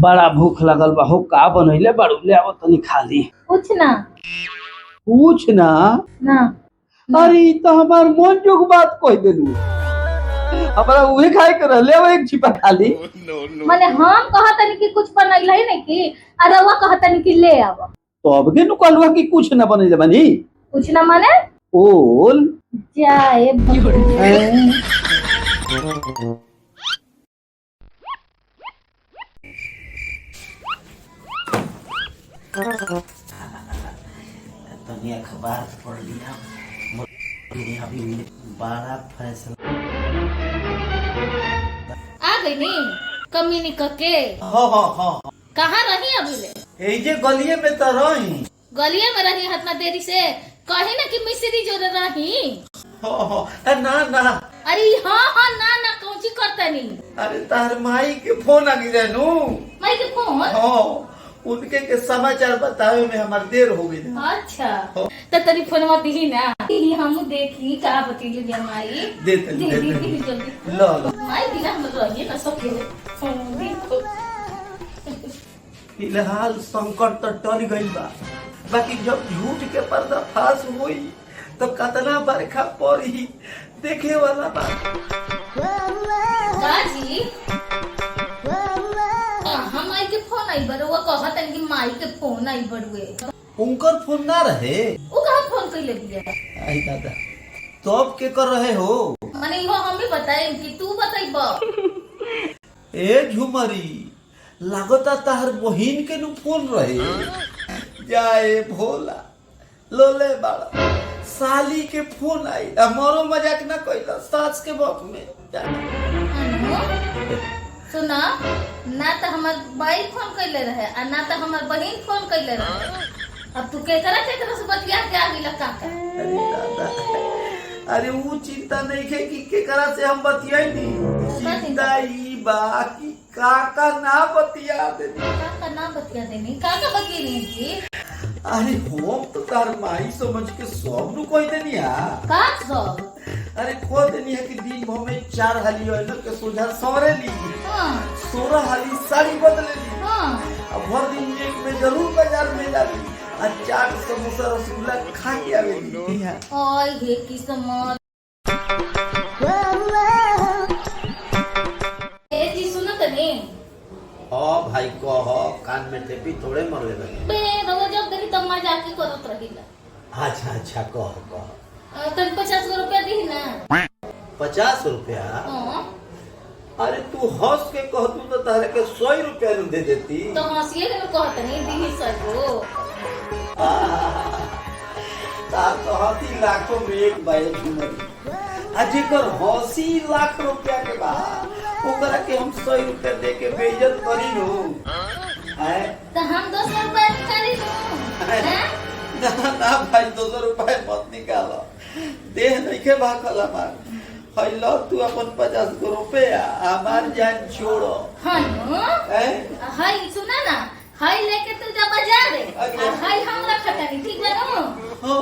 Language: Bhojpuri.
बड़ा भूख लगल बा हो का बनैले बाड़ू ले आवत तनी खा ली। कुछ ना कुछ ना। ना अरे ई तो हमार मन जोग बात कह देलू। हमरा उहे खाए के रहले वो एक छिपा खा ली। माने हम कहतनी कि कुछ बनैला ही नहीं कि अरवा कहतनी कि ले आव। तो अब के नु कहलवा कि कुछ ना बनैले बानी। कुछ ना माने ओल जाए तनी अखबार पढ़ लिया अभी बड़ा फैसला आ गई नी कमीनी के हाँ कहाँ रही अभी ले? ए जे गलिए में तो रही। गलिया में रही हतना देरी से कहे ना कि मिस्री जोरे रही। ना ना अरे हाँ ना ना कौची करता नहीं। अरे तार माई के फोन आ गई नु। माई के फोन? हाँ उनके के समाचार बतावे में हमार देर हो गई। अच्छा तो तरी फोनवा दी ना हम देखी का बतिली जे माई दे जल्दी लो माई दिला हम रहिए ना सब फोन देखो। फिलहाल संकट तो टल गई बा, बाकी जब झूठ के पर्दाफाश हुई तो कतना बरखा पड़ी देखे वाला बा। जी हम माई के फोन आई बरुआ कहत कि माई के फोन आई बरुए उनकर फोन ना रहे। वो कहाँ फोन कैले बिया? आई दादा तो अब के कर रहे हो? माने इहो हम भी बताए कि तू बताइब। ए झुमरी लागता तार बहिन के नु फोन रहे। जाए भोला लोले बाड़ा साली के फोन आई हमारो मजाक ना कइला सास के वक्त में। सुना ना तो हमार भाई फोन कैले रहे और ना तो हमार बहन फोन कैले रहे। अब तू केकरा से बतिया के आ गेला काका? अरे दादा अरे वो चिंता नहीं है कि केकरा से हम बतियाई नहीं। चिंता ई बा कि काका ना बतिया दे। काका ना बतिया देनी काका बतिया नहीं जी। अरे हम तो तार माई समझ के सब नु कह देनी का सब? अरे कह देनी है कि दिन भर में 4 हाली है ना के सोझा सवरे ली। हां 16 हाली साड़ी बदले ली। हां अब भर दिन एक में जरूर बाजार में जाती और 4 समोसा रसगुल्ला खा के आवेली। ओए हे किस्मत। ए जी सुनो तनी। हाँ भाई कह कान में टेपी थोड़े मर ले बे रोज जब देखी तब मजाक ही करत रहिला। अच्छा कह तन 50 रुपया दी ना। 50 रुपया? हां अरे तू हंस के कह तू तो तारे के 100 रुपया नु दे देती। तो हंसिए के कहत नहीं दी सको। ता तो हंसी लाखों में एक बाई झुमरी आज कर हंसी लाख रुपया के बा ओकरा के हम 100 रुपया दे के बेइज्जत करी नु। तो हम 200 रुपया निकाली नु। ना भाई 200 रुपया मत निकालो देह नहीं के भाखल हमार। हैलो तू अपन 50 रुपया हमार जान छोड़ो। हां नु हाय सुना ना हाय लेके तू जा बाजार रे हाय हम रखता नहीं ठीक है नु। हो